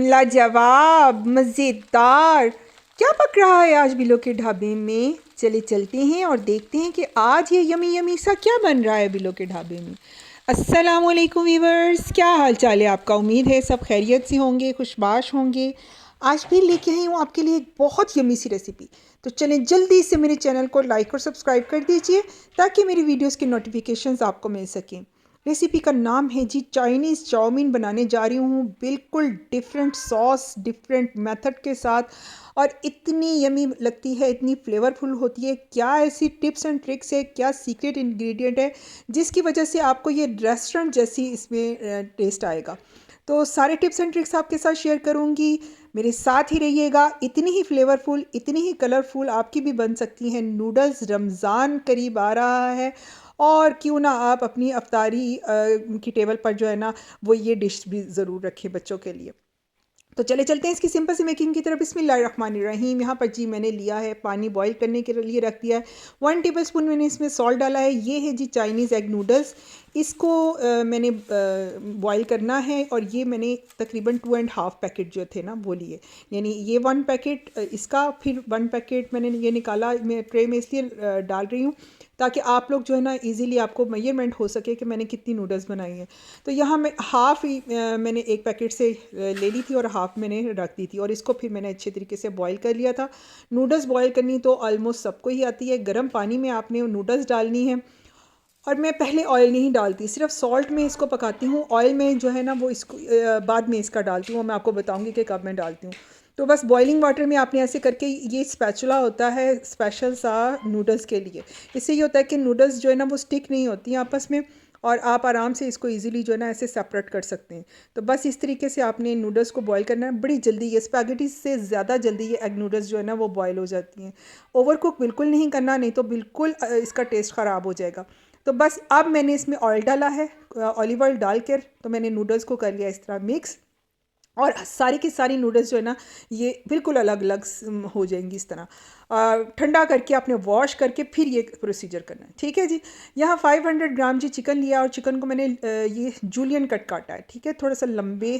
लाजवाब, मज़ेदार। क्या पक रहा है आज बिलो के ढाबे में? चले चलते हैं और देखते हैं कि आज ये यमी यमी सा क्या बन रहा है बिलो के ढाबे में। अस्सलाम वालेकुम वीवर्स, क्या हाल चाल है आपका? उम्मीद है सब खैरियत से होंगे, खुशबाश होंगे। आज फिर लेके आई हूँ आपके लिए एक बहुत यमी सी रेसिपी। तो चलें जल्दी से मेरे चैनल को लाइक और सब्सक्राइब कर दीजिए ताकि मेरी वीडियोस की नोटिफिकेशंस आपको मिल सकें। रेसिपी का नाम है जी चाइनीज़ चाउमीन। बनाने जा रही हूँ बिल्कुल डिफरेंट सॉस, डिफरेंट मेथड के साथ, और इतनी यमी लगती है, इतनी फ्लेवरफुल होती है। क्या ऐसी टिप्स एंड ट्रिक्स है, क्या सीक्रेट इंग्रेडिएंट है जिसकी वजह से आपको ये रेस्टोरेंट जैसी इसमें टेस्ट आएगा? तो सारे टिप्स एंड ट्रिक्स आपके साथ शेयर करूँगी, मेरे साथ ही रहिएगा। इतनी ही फ्लेवरफुल, इतनी ही कलरफुल आपकी भी बन सकती हैं नूडल्स। रमज़ान करीब आ रहा है और क्यों ना आप अपनी अफ्तारी की टेबल पर जो है ना वो ये डिश भी ज़रूर रखें बच्चों के लिए। तो चले चलते हैं इसकी सिंपल सी मेकिंग की तरफ। बिस्मिल्लाहिर्रहमानिर्रहीम। यहाँ पर जी मैंने लिया है पानी, बॉईल करने के लिए रख दिया है। 1 टेबलस्पून मैंने इसमें सॉल्ट डाला है। ये है जी चाइनीज़ एग नूडल्स। इसको मैंने बॉईल करना है, और ये मैंने तकरीबन 2.5 पैकेट जो थे ना वो लिए। यानी ये 1 पैकेट इसका, फिर 1 पैकेट मैंने ये निकाला, मैं ट्रे में इसलिए डाल रही हूँ ताकि आप लोग जो है ना इजीली आपको मेजरमेंट हो सके कि मैंने कितनी नूडल्स बनाई हैं। तो यहाँ मैं हाफ़ ही मैंने 1 पैकेट से ले ली थी और हाफ़ मैंने रख दी थी, और इसको फिर मैंने अच्छे तरीके से बॉईल कर लिया था। नूडल्स बॉईल करनी तो ऑलमोस्ट सबको ही आती है। गर्म पानी में आपने नूडल्स डालनी है, और मैं पहले ऑयल नहीं डालती, सिर्फ सॉल्ट में इसको पकाती हूँ। ऑयल में जो है ना वो इसको बाद में इसका डालती हूँ, और मैं आपको बताऊँगी कि कब मैं डालती हूँ। तो बस बॉइलिंग वाटर में आपने ऐसे करके, ये स्पैचुला होता है स्पेशल सा नूडल्स के लिए। इससे ये होता है कि नूडल्स जो है ना वो स्टिक नहीं होती हैं आपस में, और आप आराम से इसको इजीली जो है ना ऐसे सेपरेट कर सकते हैं। तो बस इस तरीके से आपने नूडल्स को बॉईल करना है। बड़ी जल्दी, ये स्पैगेटी से ज़्यादा जल्दी ये एग नूडल्स जो है ना वो बॉईल हो जाती हैं। ओवर कुक बिल्कुल नहीं करना, नहीं तो बिल्कुल इसका टेस्ट ख़राब हो जाएगा। तो बस अब मैंने इसमें ऑयल डाला है, ऑलिव ऑयल डाल कर तो मैंने नूडल्स को कर लिया इस तरह मिक्स। और सारी की सारी नूडल्स जो है ना ये बिल्कुल अलग अलग हो जाएंगी इस तरह। ठंडा करके आपने वॉश करके फिर ये प्रोसीजर करना है, ठीक है जी। यहाँ 500 ग्राम जी चिकन लिया, और चिकन को मैंने ये जूलियन कट काटा है, ठीक है, थोड़ा सा लंबे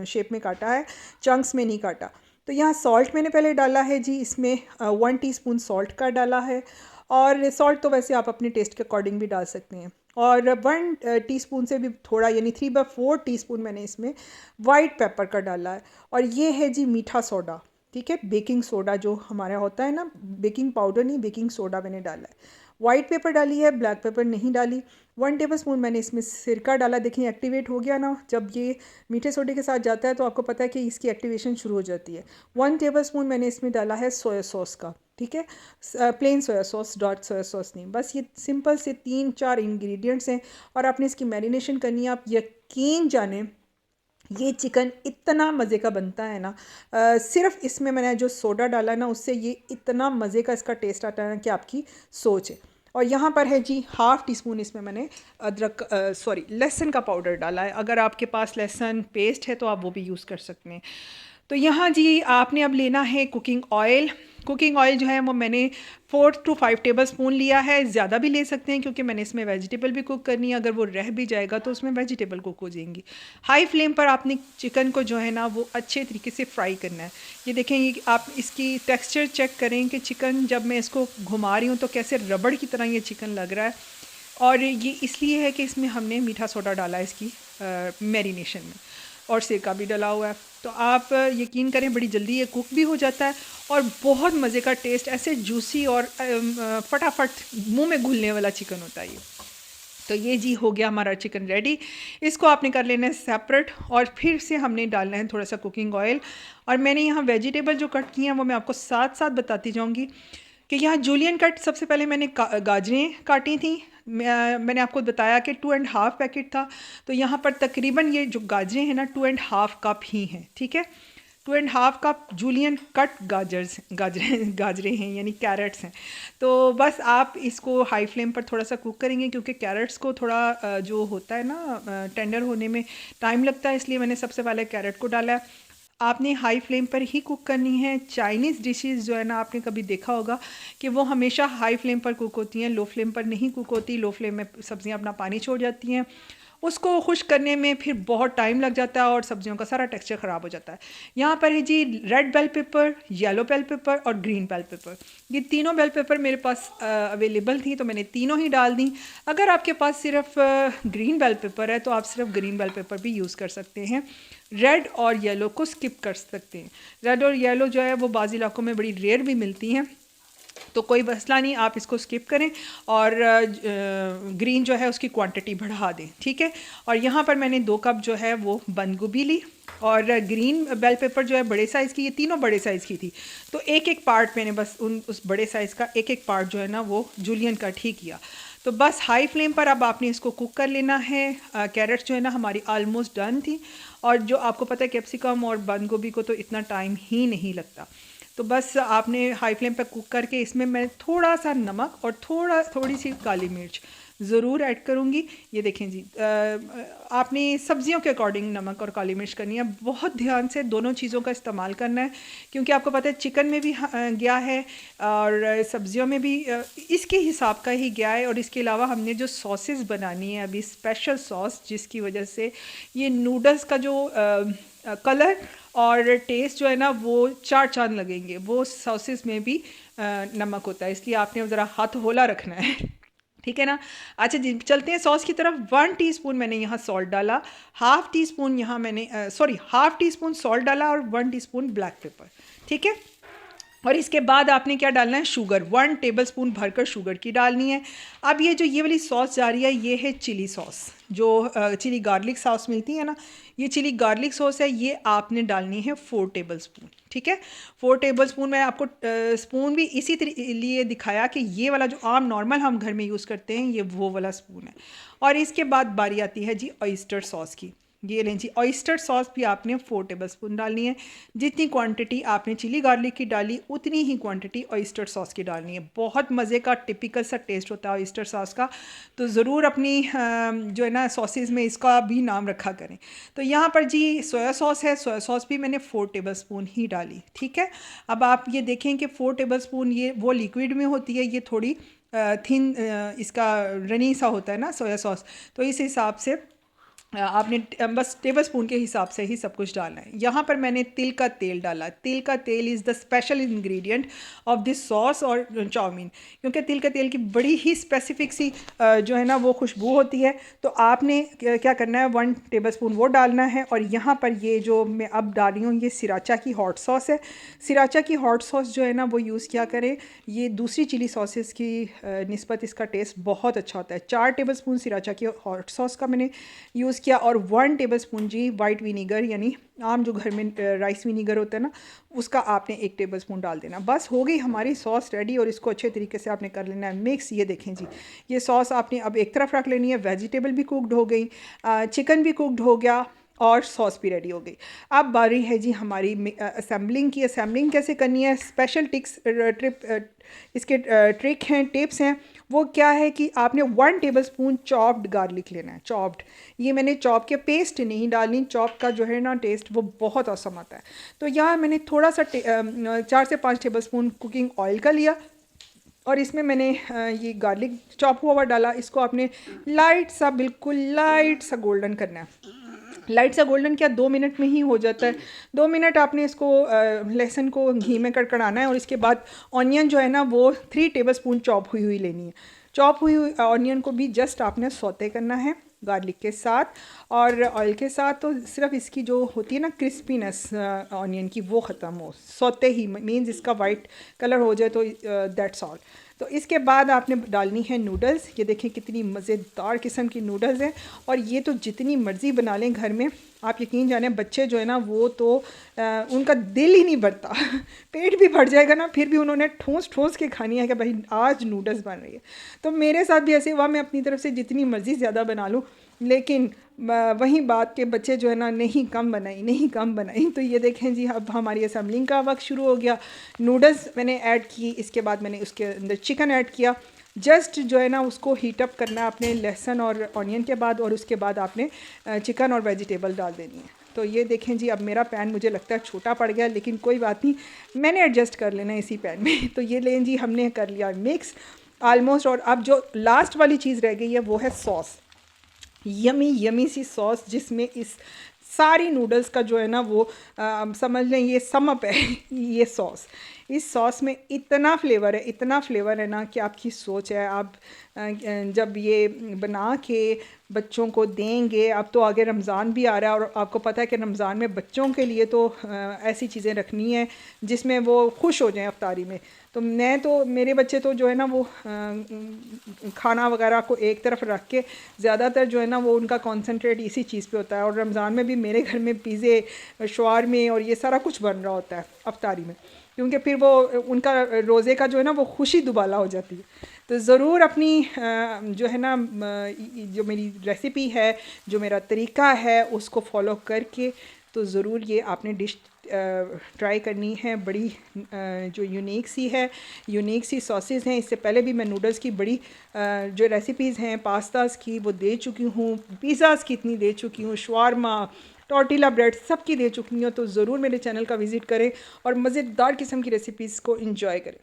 शेप में काटा है, चंक्स में नहीं काटा। तो यहाँ सॉल्ट मैंने पहले डाला है जी, इसमें 1 टीस्पून सॉल्ट का डाला है, और सॉल्ट तो वैसे आप अपने टेस्ट के अकॉर्डिंग भी डाल सकते हैं। और 1 टीस्पून से भी थोड़ा, यानी 3/4 टीस्पून मैंने इसमें वाइट पेपर का डाला है। और ये है जी मीठा सोडा, ठीक है, बेकिंग सोडा जो हमारा होता है ना, बेकिंग पाउडर नहीं, बेकिंग सोडा मैंने डाला है। वाइट पेपर डाली है, ब्लैक पेपर नहीं डाली। 1 टेबल स्पून मैंने इसमें सिरका डाला। देखिए एक्टिवेट हो गया ना, जब ये मीठे सोडे के साथ जाता है तो आपको पता है कि इसकी एक्टिवेशन शुरू हो जाती है। 1 टेबल स्पून मैंने इसमें डाला है सोया सॉस का, ठीक है, प्लेन सोया सॉस, डॉट सोया सॉस नहीं। बस ये सिंपल से 3-4 इंग्रेडिएंट्स हैं, और आपने इसकी मैरिनेशन करनी है। आप यकीन जाने ये चिकन इतना मज़े का बनता है ना, सिर्फ इसमें मैंने जो सोडा डाला है ना उससे ये इतना मज़े का इसका टेस्ट आता है ना कि आपकी सोच है। और यहाँ पर है जी 1/2 टीस्पून इसमें मैंने अदरक, सॉरी, लहसुन का पाउडर डाला है। अगर आपके पास लहसुन पेस्ट है तो आप वो भी यूज़ कर सकते हैं। तो यहाँ जी आपने अब लेना है कुकिंग ऑयल। कुकिंग ऑयल जो है वो मैंने 4 to 5 टेबल स्पून लिया है। ज़्यादा भी ले सकते हैं क्योंकि मैंने इसमें वेजिटेबल भी कुक करनी है, अगर वो रह भी जाएगा तो उसमें वेजिटेबल कुक हो जाएंगी। हाई फ्लेम पर आपने चिकन को जो है ना वो अच्छे तरीके से फ्राई करना है। ये देखें, ये आप इसकी टेक्सचर चेक करें कि चिकन जब मैं इसको घुमा रही हूँ तो कैसे रबड़ की तरह ये चिकन लग रहा है। और ये इसलिए है कि इसमें हमने मीठा सोडा डाला है इसकी मैरिनेशन में, और सिरका भी डला हुआ है। तो आप यकीन करें बड़ी जल्दी ये कुक भी हो जाता है, और बहुत मज़े का टेस्ट, ऐसे जूसी और फटाफट मुंह में घुलने वाला चिकन होता है ये। तो ये जी हो गया हमारा चिकन रेडी। इसको आपने कर लेना है सेपरेट, और फिर से हमने डालना है थोड़ा सा कुकिंग ऑयल। और मैंने यहाँ वेजिटेबल जो कट किए हैं वो मैं आपको साथ साथ बताती जाऊँगी। कि यहाँ जूलियन कट सबसे पहले मैंने गाजरें काटी थी। मैंने आपको बताया कि 2.5 पैकेट था, तो यहाँ पर तकरीबन ये जो गाजरें हैं ना 2.5 कप ही हैं, ठीक है। 2.5 कप जूलियन कट गाजरें हैं, यानी कैरेट्स हैं। तो बस आप इसको हाई फ्लेम पर थोड़ा सा कुक करेंगे क्योंकि कैरेट्स को थोड़ा जो होता है ना टेंडर होने में टाइम लगता है, इसलिए मैंने सबसे पहले कैरेट को डाला है। आपने हाई फ्लेम पर ही कुक करनी है। चाइनीज़ डिशेस जो है ना आपने कभी देखा होगा कि वो हमेशा हाई फ्लेम पर कुक होती हैं, लो फ्लेम पर नहीं कुक होती। लो फ्लेम में सब्जियां अपना पानी छोड़ जाती हैं, उसको खुश करने में फिर बहुत टाइम लग जाता है और सब्जियों का सारा टेक्सचर ख़राब हो जाता है। यहाँ पर है जी red bell pepper, yellow bell pepper और ग्रीन बेल पेपर। ये तीनों बेल पेपर मेरे पास अवेलेबल थी तो मैंने तीनों ही डाल दी। अगर आपके पास सिर्फ ग्रीन बेल पेपर है तो आप सिर्फ ग्रीन बेल पेपर भी यूज़ कर सकते हैं, रेड और येलो को स्किप कर सकते हैं। रेड और येलो जो है वो बाज़ इलाकों में बड़ी रेयर भी मिलती हैं, तो कोई मसला नहीं, आप इसको स्किप करें और ग्रीन जो है उसकी क्वांटिटी बढ़ा दें, ठीक है। और यहाँ पर मैंने 2 कप जो है वो बंद गोभी ली और ग्रीन बेल पेपर जो है बड़े साइज़ की, ये तीनों बड़े साइज़ की थी, तो एक एक पार्ट मैंने बस उस बड़े साइज़ का एक एक पार्ट जो है ना वो जूलियन कट ही किया। तो बस हाई फ्लेम पर अब आपने इसको कुक कर लेना है। कैरेट्स जो है ना हमारी ऑलमोस्ट डन थी, और जो आपको पता है कैप्सिकम और बंद गोभी को तो इतना टाइम ही नहीं लगता। तो बस आपने हाई फ्लेम पर कुक करके इसमें मैं थोड़ा सा नमक और थोड़ी सी काली मिर्च ज़रूर ऐड करूँगी। ये देखें जी, आपने सब्जियों के अकॉर्डिंग नमक और काली मिर्च करनी है, बहुत ध्यान से दोनों चीज़ों का इस्तेमाल करना है, क्योंकि आपको पता है चिकन में भी गया है और सब्जियों में भी इसके हिसाब का ही गया है। और इसके अलावा हमने जो सॉसेस बनानी है अभी, स्पेशल सॉस, जिसकी वजह से ये नूडल्स का जो कलर और टेस्ट जो है ना वो 4 चांद लगेंगे, वो सॉसेस में भी नमक होता है, इसलिए आपने ज़रा हाथ होला रखना है, ठीक है ना। अच्छा जी, चलते हैं सॉस की तरफ। 1 टीस्पून मैंने यहाँ सॉल्ट डाला, हाफ़ टी स्पून यहाँ मैंने हाफ़ टी स्पून सॉल्ट डाला और 1 टीस्पून ब्लैक पेपर, ठीक है। और इसके बाद आपने क्या डालना है, शुगर, 1 टेबलस्पून भरकर शुगर की डालनी है। अब ये वाली सॉस जा रही है, ये है चिली सॉस, जो चिली गार्लिक सॉस मिलती है ना, ये चिली गार्लिक सॉस है, ये आपने डालनी है 4 टेबलस्पून, ठीक है। 4 टेबलस्पून। मैं आपको स्पून भी इसी लिए दिखाया कि ये वाला जो आम नॉर्मल हम घर में यूज़ करते हैं, ये वो वाला स्पून है। और इसके बाद बारी आती है जी ऑयस्टर सॉस की। ये लें जी, ऑयस्टर सॉस भी आपने 4 टेबलस्पून डालनी है। जितनी क्वांटिटी आपने चिली गार्लिक की डाली उतनी ही क्वांटिटी ऑयस्टर सॉस की डालनी है। बहुत मज़े का टिपिकल सा टेस्ट होता है ऑयस्टर सॉस का, तो ज़रूर अपनी जो है ना सॉसेस में इसका भी नाम रखा करें। तो यहाँ पर जी सोया सॉस है, सोया सॉस भी मैंने 4 टेबलस्पून ही डाली, ठीक है। अब आप ये देखें कि 4 टेबलस्पून ये वो लिक्विड में होती है, ये थोड़ी थिन इसका रनी सा होता है ना सोया सॉस, तो इस हिसाब से आपने बस टेबलस्पून के हिसाब से ही सब कुछ डालना है। यहाँ पर मैंने तिल का तेल डाला। तिल का तेल is the special ingredient of this sauce और चाउमीन, क्योंकि तिल का तेल की बड़ी ही स्पेसिफिक सी जो है ना वो खुशबू होती है। तो आपने क्या करना है, 1 टेबलस्पून वो डालना है। और यहाँ पर ये जो मैं अब डाल रही हूँ, ये सिराचा की हॉट सॉस है। सिराचा की हॉट सॉस जो है ना वो यूज़ किया करें, ये दूसरी चिली सॉसेस की निस्बत इसका टेस्ट बहुत अच्छा होता है। 4 टेबलस्पून सिराचा की हॉट सॉस का मैंने यूज़ किया और 1 टेबलस्पून जी वाइट विनीगर, यानी आम जो घर में राइस विनीगर होता है ना, उसका आपने 1 टेबलस्पून डाल देना। बस हो गई हमारी सॉस रेडी और इसको अच्छे तरीके से आपने कर लेना है मिक्स। ये देखें जी, ये सॉस आपने अब एक तरफ रख लेनी है। वेजिटेबल भी कुकड हो गई, चिकन भी कुकड हो गया और सॉस भी रेडी हो गई। अब बारी है जी हमारी असेंबलिंग की। असेंबलिंग कैसे करनी है, स्पेशल इसके ट्रिक हैं, टिप्स हैं। वो क्या है कि आपने 1 टेबलस्पून चॉप्ड गार्लिक लेना है, चॉप्ड। ये मैंने चॉप के पेस्ट नहीं डालनी, चॉप का जो है ना टेस्ट वो बहुत औसम आता है। तो यहाँ मैंने थोड़ा सा 4 से 5 टेबलस्पून कुकिंग ऑयल का लिया और इसमें मैंने ये गार्लिक चॉप हुआ डाला। इसको आपने लाइट सा, बिल्कुल लाइट सा गोल्डन करना है। लाइट सा गोल्डन क्या 2 मिनट में ही हो जाता है। 2 मिनट आपने इसको लहसुन को घी में कड़कड़ाना है और इसके बाद ऑनियन जो है ना वो 3 टेबलस्पून चॉप हुई लेनी है। चॉप हुई ऑनियन को भी जस्ट आपने सौते करना है गार्लिक के साथ और ऑयल के साथ, तो सिर्फ इसकी जो होती है ना क्रिस्पीनेस ऑनियन की वो ख़त्म हो, सौते ही मीन्स इसका वाइट कलर हो जाए, तो दैट्स ऑल। तो इसके बाद आपने डालनी है नूडल्स। ये देखें कितनी मज़ेदार किस्म की नूडल्स हैं और ये तो जितनी मर्ज़ी बना लें घर में, आप यकीन जाने बच्चे जो है ना वो तो उनका दिल ही नहीं भरता पेट भी भर जाएगा ना, फिर भी उन्होंने ठोस ठोस के खानी है कि भाई आज नूडल्स बन रही है। तो मेरे साथ भी ऐसे हुआ, मैं अपनी तरफ से जितनी मर्ज़ी ज़्यादा बना लूँ, लेकिन वही बात के बच्चे जो है ना नहीं कम बनाई। तो ये देखें जी, अब हमारी असेंबलिंग का वक्त शुरू हो गया। नूडल्स मैंने ऐड की, इसके बाद मैंने उसके अंदर चिकन ऐड किया। जस्ट जो है ना उसको हीट अप करना है आपने लहसुन और ऑनियन के बाद, और उसके बाद आपने चिकन और वेजिटेबल डाल देनी है। तो ये देखें जी, अब मेरा पैन मुझे लगता है छोटा पड़ गया, लेकिन कोई बात नहीं, मैंने एडजस्ट कर लेना इसी पैन में। तो ये लें जी, हमने कर लिया मिक्स ऑलमोस्ट। और अब जो लास्ट वाली चीज़ रह गई है वो है सॉस। यमी यमी सी सॉस जिसमें इस सारी नूडल्स का जो है ना वो समझ लें ये समअप है ये सॉस। इस सॉस में इतना फ्लेवर है ना कि आपकी सोच है। आप जब ये बना के बच्चों को देंगे, अब तो आगे रमज़ान भी आ रहा है और आपको पता है कि रमज़ान में बच्चों के लिए तो ऐसी चीज़ें रखनी है जिसमें वो खुश हो जाएं अफ्तारी में। तो मेरे बच्चे तो जो है ना वो खाना वगैरह को एक तरफ रख के ज़्यादातर जो है ना वो उनका कंसंट्रेट इसी चीज़ पे होता है। और रमज़ान में भी मेरे घर में पिज़्ज़े, शवारमे और ये सारा कुछ बन रहा होता है अफ्तारी में, क्योंकि फिर वो उनका रोज़े का जो है ना वो खुशी दुबाला हो जाती है। तो ज़रूर अपनी जो है ना जो मेरी रेसिपी है, जो मेरा तरीका है उसको फॉलो करके तो ज़रूर ये आपने डिश ट्राई करनी है। बड़ी जो यूनिक सी सॉसेस हैं। इससे पहले भी मैं नूडल्स की बड़ी जो रेसिपीज़ हैं पास्तास की वो दे चुकी हूँ, पिज़्ज़ाज़ की इतनी दे चुकी हूँ, शवारमा, टॉर्टिला ब्रेड सबकी दे चुकी हूँ। तो ज़रूर मेरे चैनल का विज़िट करें और मज़ेदार किस्म की रेसिपीज़ को इंजॉय करें।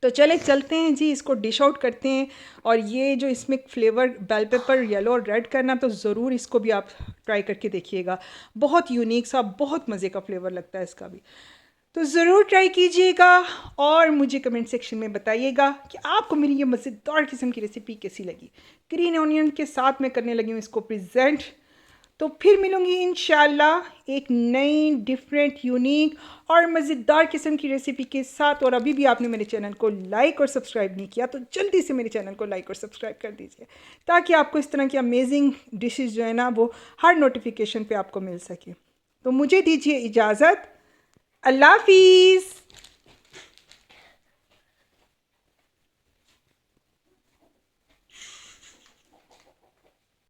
तो चले चलते हैं जी, इसको डिश आउट करते हैं। और ये जो इसमें फ्लेवर बेल पेपर येलो और रेड करना, तो ज़रूर इसको भी आप ट्राई करके देखिएगा। बहुत यूनिक सा, बहुत मज़े का फ्लेवर लगता है इसका भी। तो ज़रूर ट्राई कीजिएगा और मुझे कमेंट सेक्शन में बताइएगा कि आपको मेरी ये मज़ेदार किस्म की रेसिपी कैसी लगी। ग्रीन ऑनियन के साथ मैं करने लगी हूँ इसको प्रेजेंट। तो फिर मिलूँगी इंशाल्लाह एक नई डिफरेंट यूनिक और मज़ेदार किस्म की रेसिपी के साथ। और अभी भी आपने मेरे चैनल को लाइक और सब्सक्राइब नहीं किया तो जल्दी से मेरे चैनल को लाइक और सब्सक्राइब कर दीजिए, ताकि आपको इस तरह की अमेजिंग डिशेस जो है ना वो हर नोटिफिकेशन पे आपको मिल सके। तो मुझे दीजिए इजाज़त। अल्लाह हाफिज़।